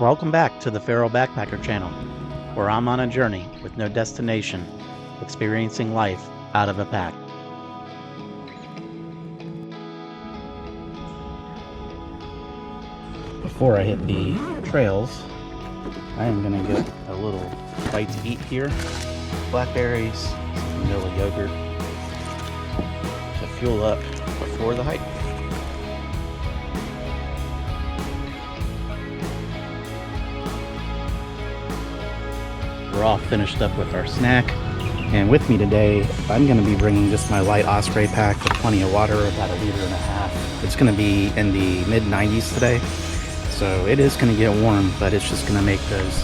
Welcome back to the Feral Backpacker channel, where I'm on a journey with no destination, experiencing life out of a pack. Before I hit the trails, I am going to get a little bite to eat here. Blackberries, some vanilla yogurt to fuel up before the hike. We're all finished up with our snack, and with me today I'm going to be bringing just my light Osprey pack with plenty of water, about 1.5 liters. It's going to be in the mid-90s today, so it is going to get warm, but it's just going to make those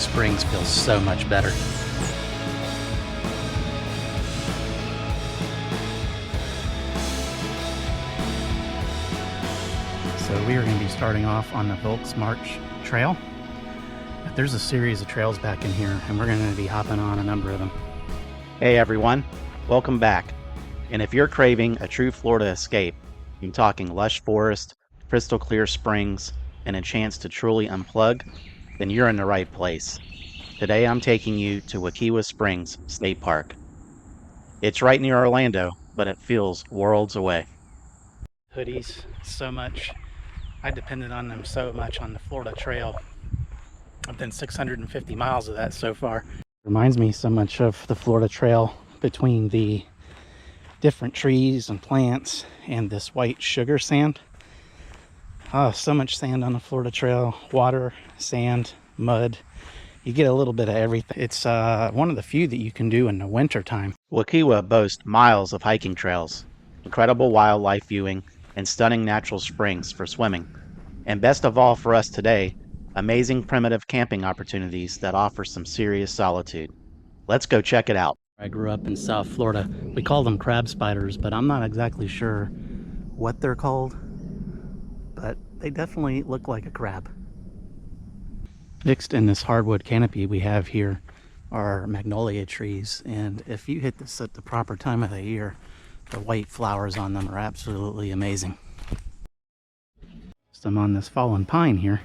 springs feel so much better. So we are going to be starting off on the Volks March Trail. There's a series of trails back in here, and we're going to be hopping on a number of them. Hey everyone, welcome back. And if you're craving a true Florida escape, I'm talking lush forest, crystal clear springs, and a chance to truly unplug, then you're in the right place. Today I'm taking you to Wekiwa Springs State Park. It's right near Orlando, but it feels worlds away. Hoodies, so much. I depended on them so much on the Florida Trail. I've done 650 miles of that so far. Reminds me so much of the Florida Trail between the different trees and plants and this white sugar sand. Oh, so much sand on the Florida Trail. Water, sand, mud. You get a little bit of everything. It's one of the few that you can do in the winter time. Wekiwa boasts miles of hiking trails, incredible wildlife viewing, and stunning natural springs for swimming. And best of all for us today, amazing primitive camping opportunities that offer some serious solitude. Let's go check it out. I grew up in South Florida. We call them crab spiders, but I'm not exactly sure what they're called. But they definitely look like a crab. Mixed in this hardwood canopy we have here are magnolia trees, and if you hit this at the proper time of the year, the white flowers on them are absolutely amazing. So I'm on this fallen pine here.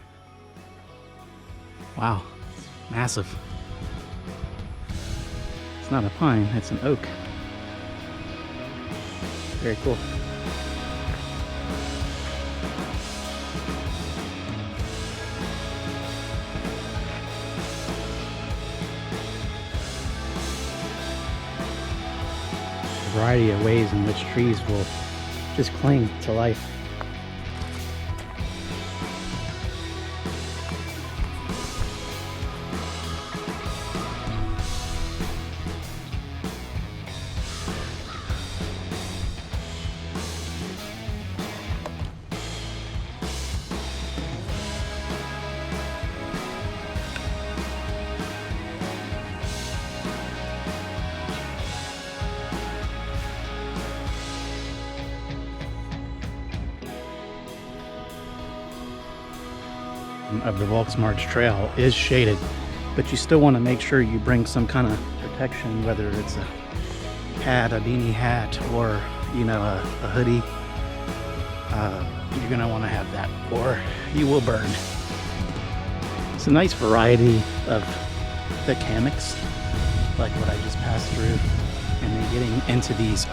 Wow, massive. It's not a pine, it's an oak. Very cool. A variety of ways in which trees will just cling to life. Of the Volks March Trail is shaded, but you still want to make sure you bring some kind of protection, whether it's a hat, a beanie hat, or a hoodie. You're going to want to have that, or you will burn. It's a nice variety of the hammocks, like what I just passed through, and then getting into these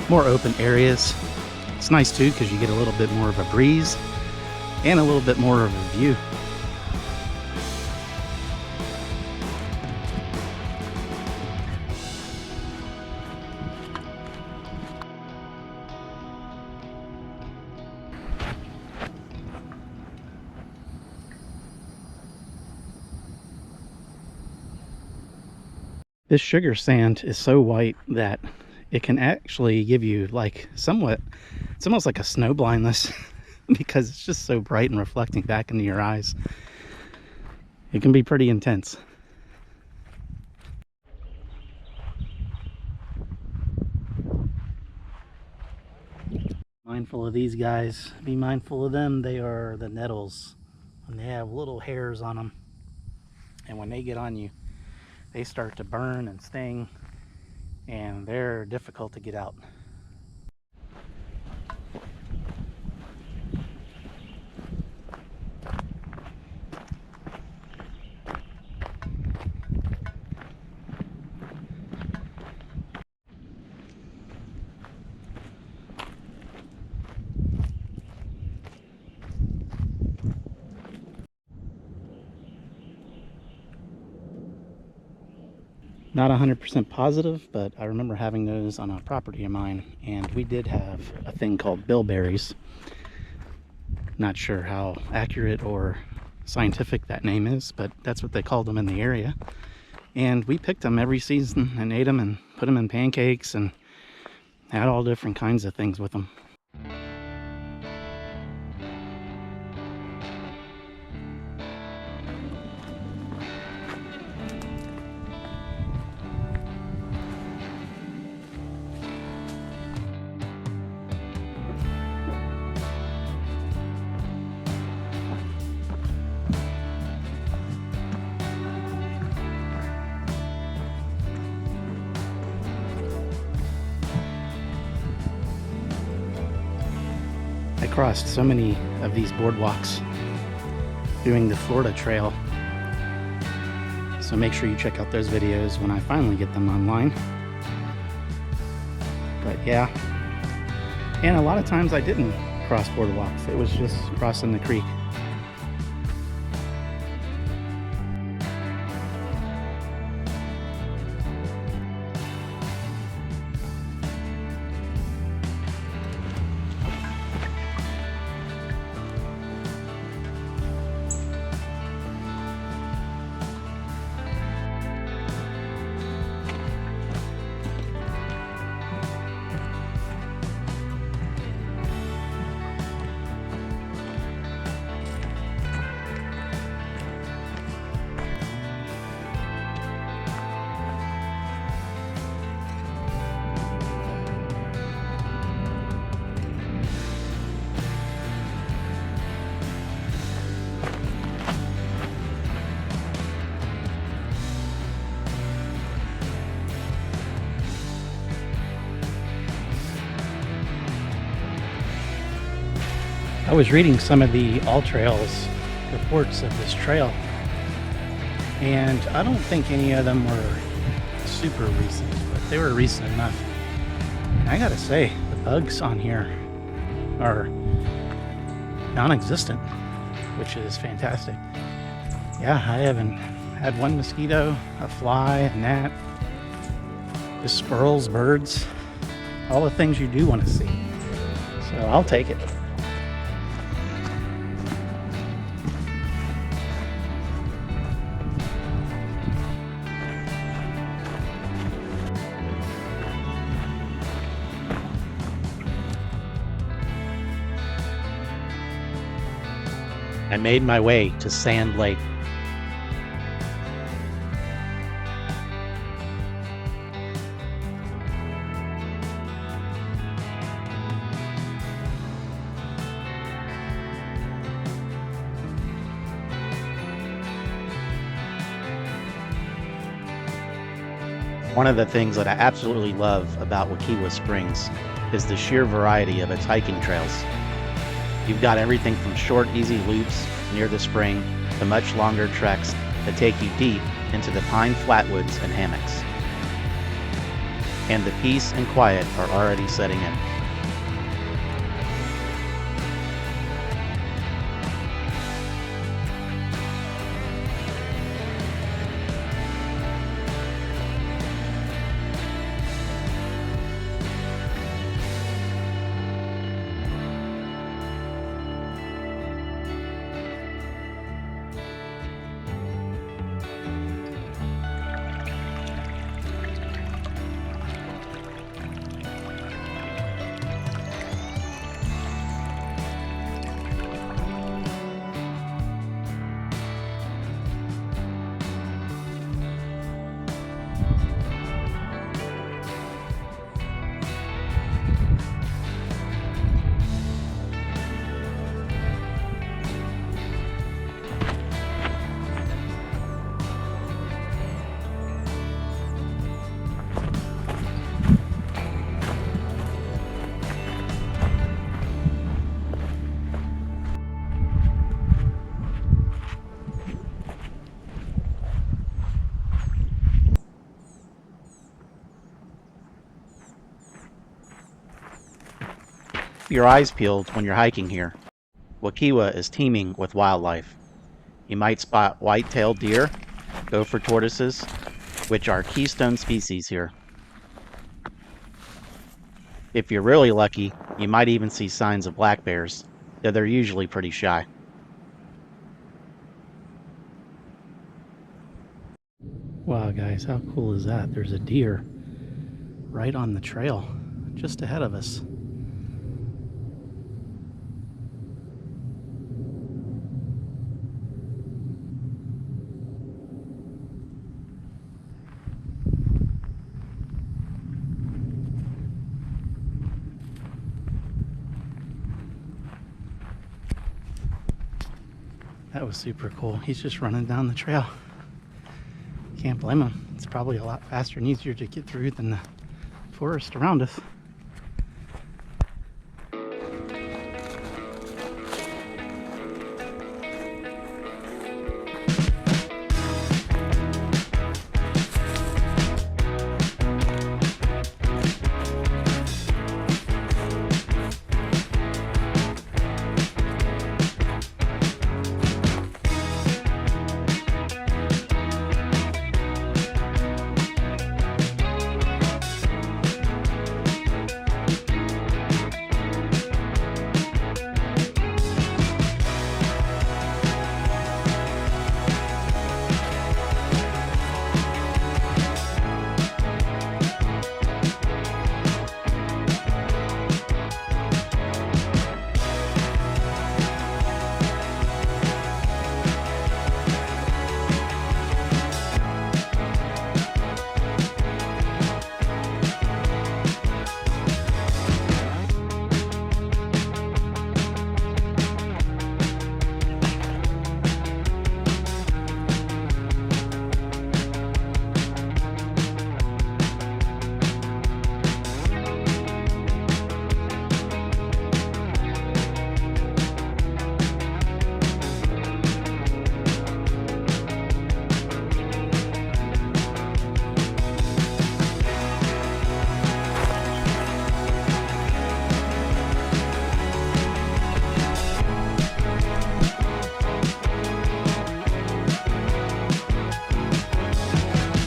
more open areas. It's nice too because you get a little bit more of a breeze and a little bit more of a view. This sugar sand is so white that it can actually give you it's almost like a snow blindness because it's just so bright and reflecting back into your eyes. It can be pretty intense. Mindful of these guys. Be mindful of them. They are the nettles, and they have little hairs on them. And when they get on you, they start to burn and sting, and they're difficult to get out. Not 100% positive, but I remember having those on a property of mine, and we did have a thing called bilberries. Not sure how accurate or scientific that name is, but that's what they called them in the area. And we picked them every season and ate them and put them in pancakes and had all different kinds of things with them. I crossed so many of these boardwalks doing the Florida Trail, so make sure you check out those videos when I finally get them online. But yeah, and a lot of times I didn't cross boardwalks, it was just crossing the creek. I was reading some of the All Trails reports of this trail, and I don't think any of them were super recent, but they were recent enough. And I gotta say, the bugs on here are non-existent, which is fantastic. Yeah, I haven't had one mosquito, a fly, a gnat, just squirrels, birds, all the things you do want to see. So I'll take it. I made my way to Sand Lake. One of the things that I absolutely love about Wekiwa Springs is the sheer variety of its hiking trails. You've got everything from short, easy loops near the spring to much longer treks that take you deep into the pine flatwoods and hammocks. And the peace and quiet are already setting in. Your eyes peeled when you're hiking here. Wekiwa is teeming with wildlife. You might spot white-tailed deer, gopher tortoises, which are keystone species here. If you're really lucky, you might even see signs of black bears, though they're usually pretty shy. Wow, guys, how cool is that? There's a deer right on the trail, just ahead of us. That was super cool. He's just running down the trail. Can't blame him. It's probably a lot faster and easier to get through than the forest around us.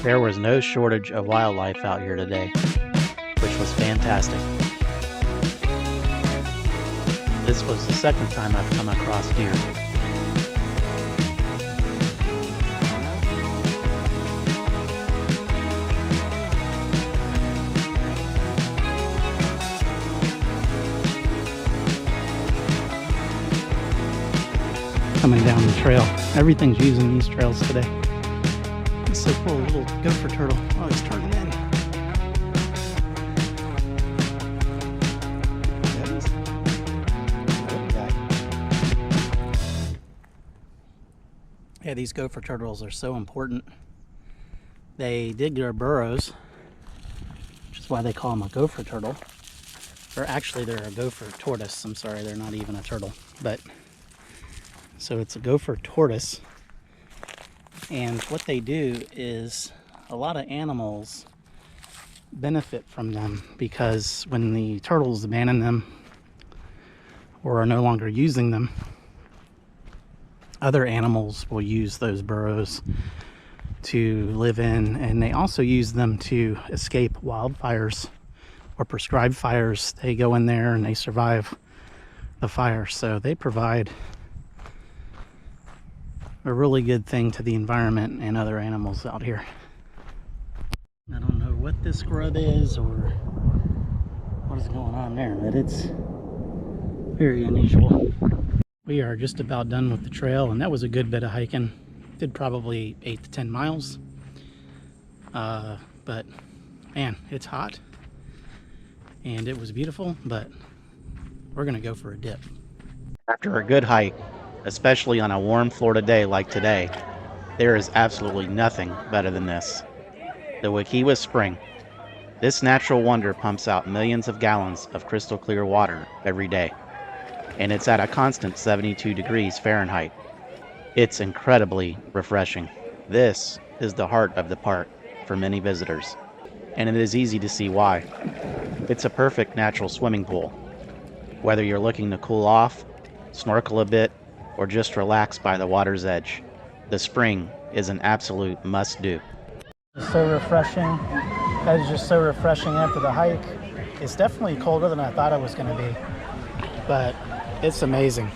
There was no shortage of wildlife out here today, which was fantastic. This was the second time I've come across deer. Coming down the trail. Everything's using these trails today. It's so cool, a little gopher turtle. Oh, he's turning in. Yeah, these gopher turtles are so important. They dig their burrows, which is why they call them a gopher turtle. Or actually, they're a gopher tortoise. I'm sorry, they're not even a turtle. But so it's a gopher tortoise. And what they do is a lot of animals benefit from them, because when the turtles abandon them or are no longer using them, other animals will use those burrows to live in, and they also use them to escape wildfires or prescribed fires. They go in there and they survive the fire, so they provide a really good thing to the environment and other animals out here. I don't know what this scrub is or what is going on there, but it's very unusual. We are just about done with the trail, and that was a good bit of hiking. Did probably 8 to 10 miles. But man, it's hot and it was beautiful, but we're gonna go for a dip. After a good hike, especially on a warm Florida day like today, there is absolutely nothing better than this. The Wekiwa Spring. This natural wonder pumps out millions of gallons of crystal clear water every day, and it's at a constant 72 degrees Fahrenheit. It's incredibly refreshing. This is the heart of the park for many visitors, and it is easy to see why. It's a perfect natural swimming pool. Whether you're looking to cool off, snorkel a bit, or just relax by the water's edge, the spring is an absolute must-do. It's so refreshing. That is just so refreshing after the hike. It's definitely colder than I thought it was going to be, but it's amazing.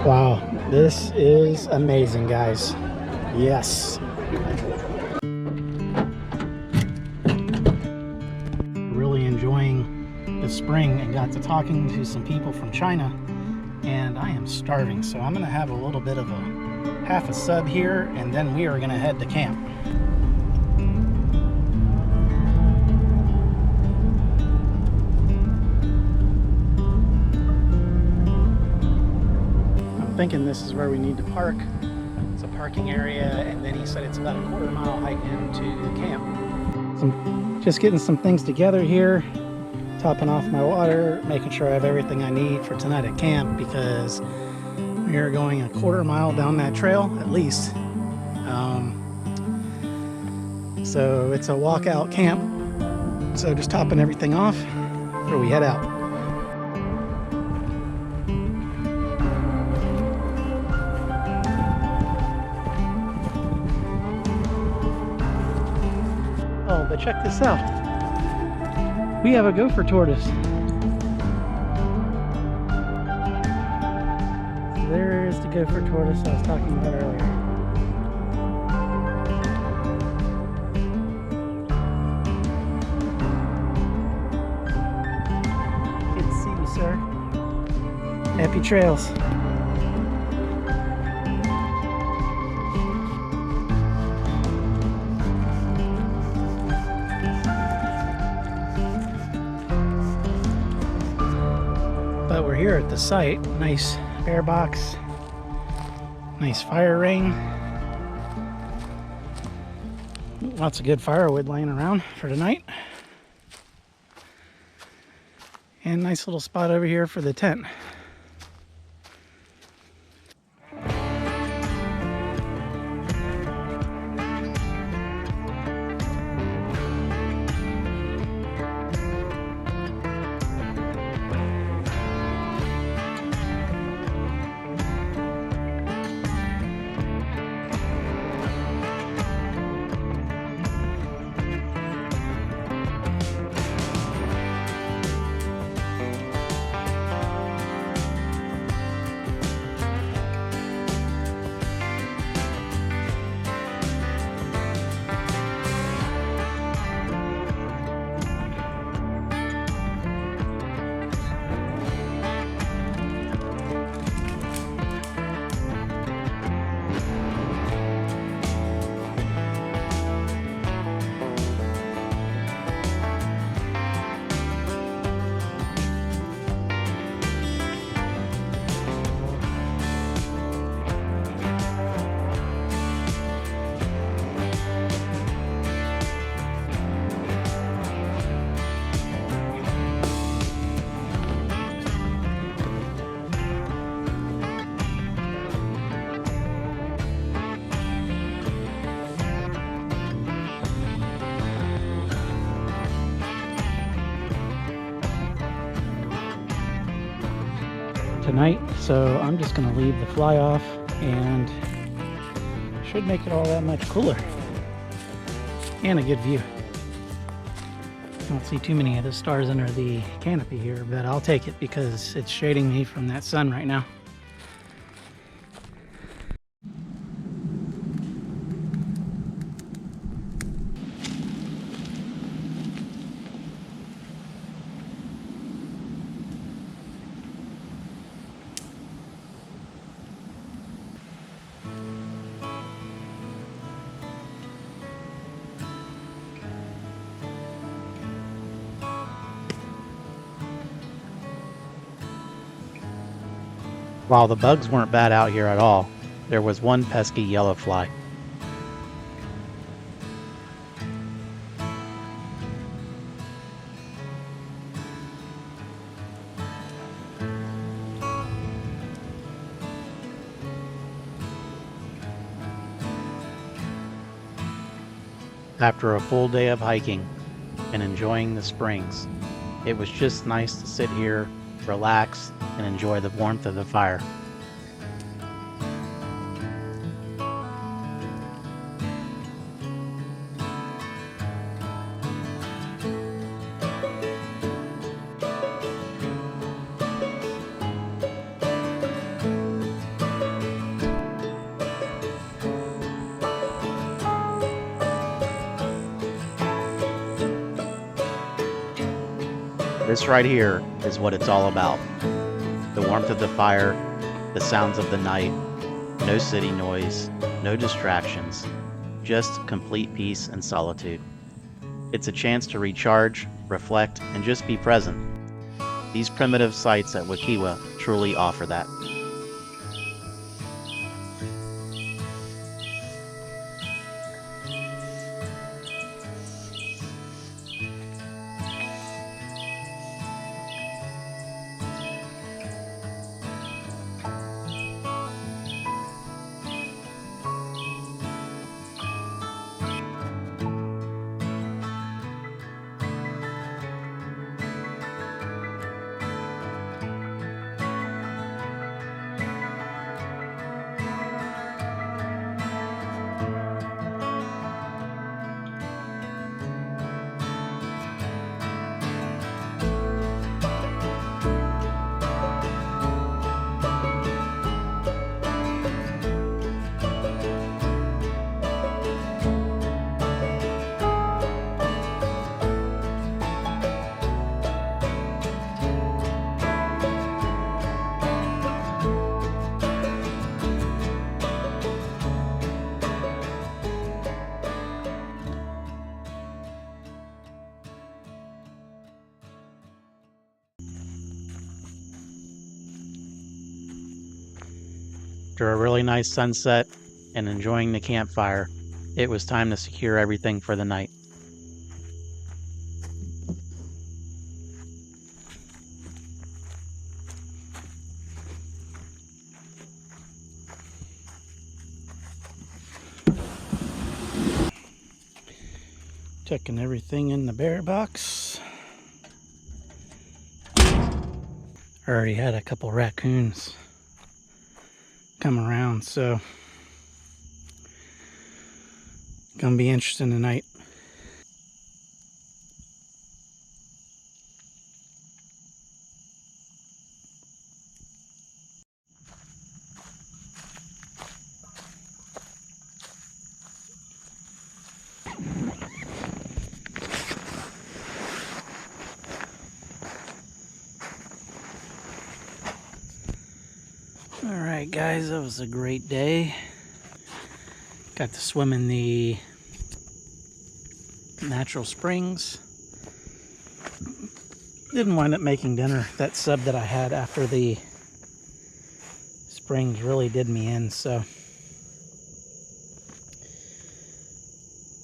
Wow, this is amazing, guys. Yes. Really enjoying the spring and got to talking to some people from China, and I am starving, so I'm gonna have a little bit of a half a sub here, and then we are gonna head to camp. Thinking this is where we need to park. It's a parking area, and then he said it's about a quarter-mile hike into the camp. Just getting some things together here, topping off my water, making sure I have everything I need for tonight at camp, because we are going a quarter-mile down that trail at least. So it's a walkout camp. So just topping everything off before we head out. Oh, but check this out. We have a gopher tortoise. So there is the gopher tortoise I was talking about earlier. Good to see you, sir. Happy trails. But we're here at the site. Nice bear box, nice fire ring, lots of good firewood laying around for tonight, and nice little spot over here for the tent. Tonight, so I'm just going to leave the fly off, and should make it all that much cooler and a good view. I don't see too many of the stars under the canopy here, but I'll take it because it's shading me from that sun right now. Wow, the bugs weren't bad out here at all. there was one pesky yellow fly. After a full day of hiking and enjoying the springs, it was just nice to sit here, relax, and enjoy the warmth of the fire. This right here is what it's all about. The warmth of the fire, the sounds of the night, no city noise, no distractions, just complete peace and solitude. It's a chance to recharge, reflect, and just be present. These primitive sites at Wakiwa truly offer that. After a really nice sunset and enjoying the campfire, it was time to secure everything for the night. Checking everything in the bear box. I already had a couple raccoons come around, so gonna be interesting tonight. Alright guys, that was a great day. Got to swim in the natural springs. Didn't wind up making dinner. That sub that I had after the springs really did me in, so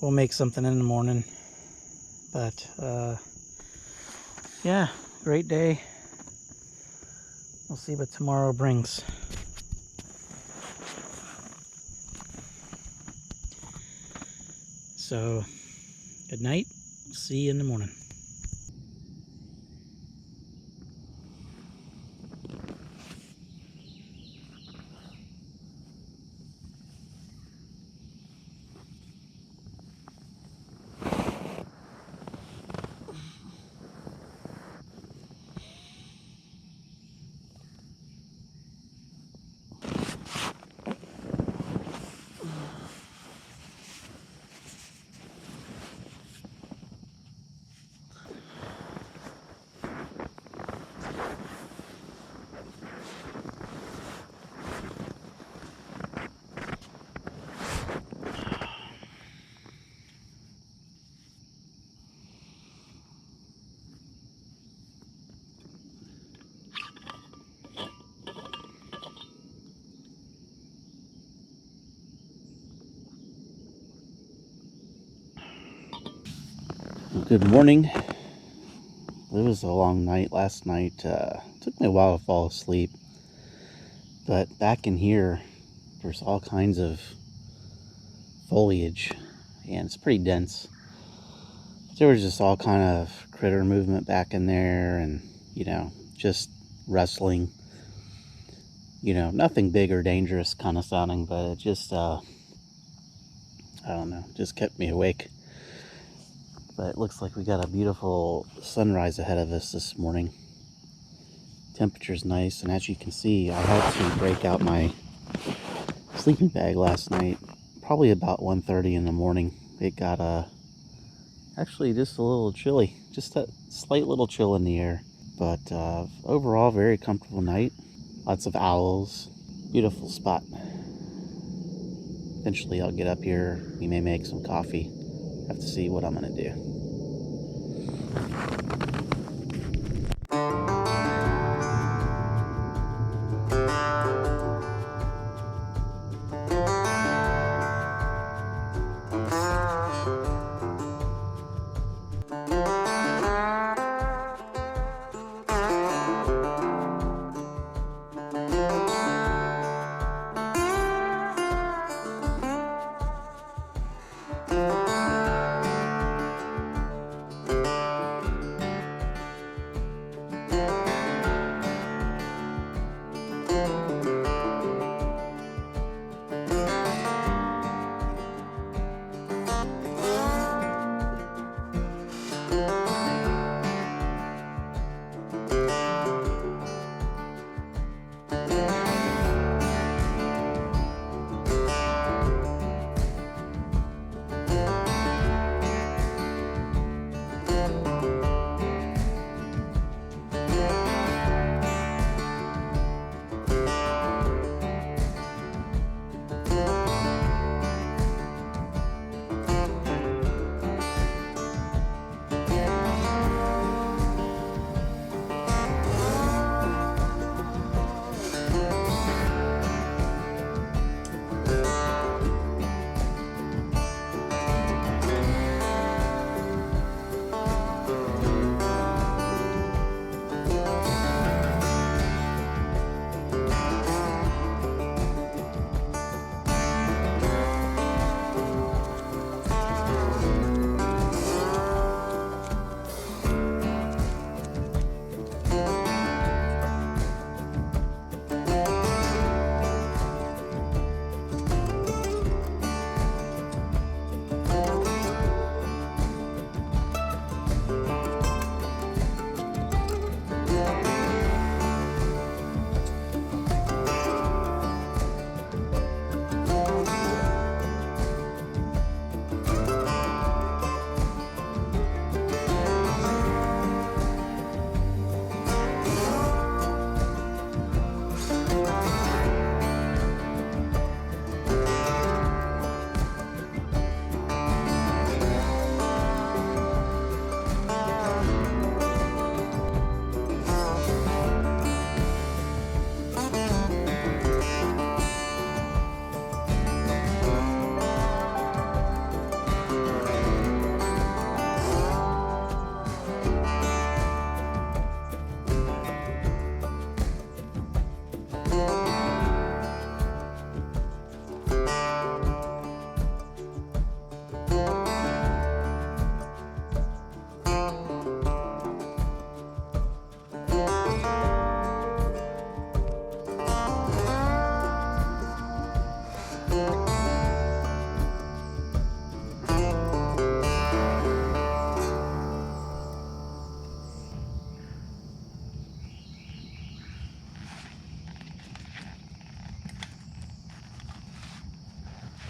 we'll make something in the morning. But yeah, great day. We'll see what tomorrow brings. So, good night. See you in the morning. Good morning. It was a long night last night. Took me a while to fall asleep, but back in here there's all kinds of foliage and it's pretty dense. There was just all kind of critter movement back in there, and just rustling. Nothing big or dangerous kind of sounding, but it just I don't know, just kept me awake. But it looks like we got a beautiful sunrise ahead of us this morning. Temperature's nice, and as you can see, I had to break out my sleeping bag last night, probably about 1:30 in the morning. It got actually just a little chilly, just a slight little chill in the air. But overall, very comfortable night. Lots of owls, beautiful spot. Eventually I'll get up here, we may make some coffee. Have to see what I'm gonna do.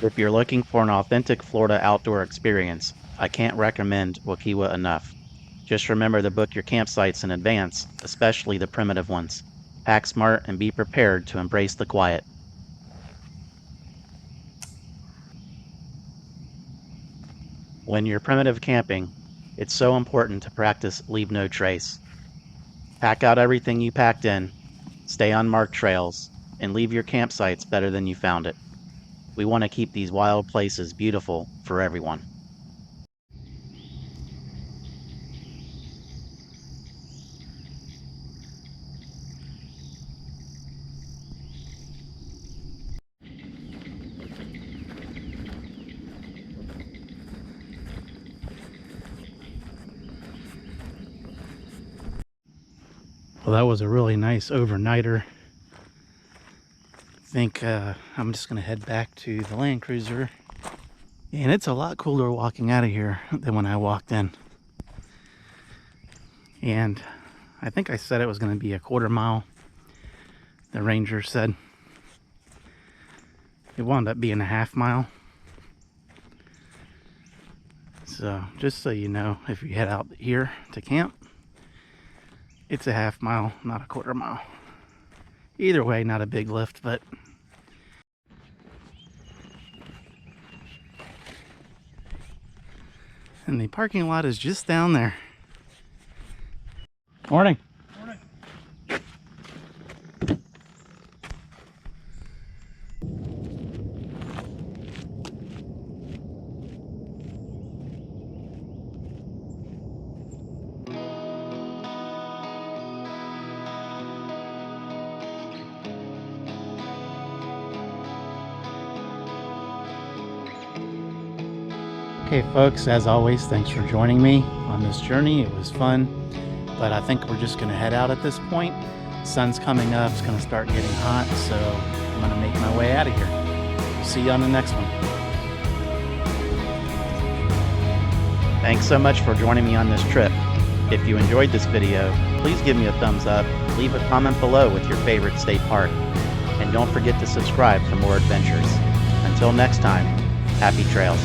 If you're looking for an authentic Florida outdoor experience, I can't recommend Wakiwa enough. Just remember to book your campsites in advance, especially the primitive ones. Pack smart and be prepared to embrace the quiet. When you're primitive camping, it's so important to practice leave no trace. Pack out everything you packed in, stay on marked trails, and leave your campsites better than you found it. We want to keep these wild places beautiful for everyone. that was a really nice overnighter. I think I'm just going to head back to the Land Cruiser. And it's a lot cooler walking out of here than when I walked in. And I think I said it was going to be a 1/4 mile. The ranger said it wound up being a 1/2 mile. So just so you know, if you head out here to camp, it's a 1/2 mile, not a 1/4 mile. Either way, not a big lift, but and the parking lot is just down there. Morning. Morning. Okay folks, as always, thanks for joining me on this journey. It was fun, but I think we're just going to head out at this point. Sun's coming up, it's going to start getting hot, so I'm going to make my way out of here. See you on the next one. Thanks so much for joining me on this trip. If you enjoyed this video, please give me a thumbs up, leave a comment below with your favorite state park, and don't forget to subscribe for more adventures. Until next time, happy trails.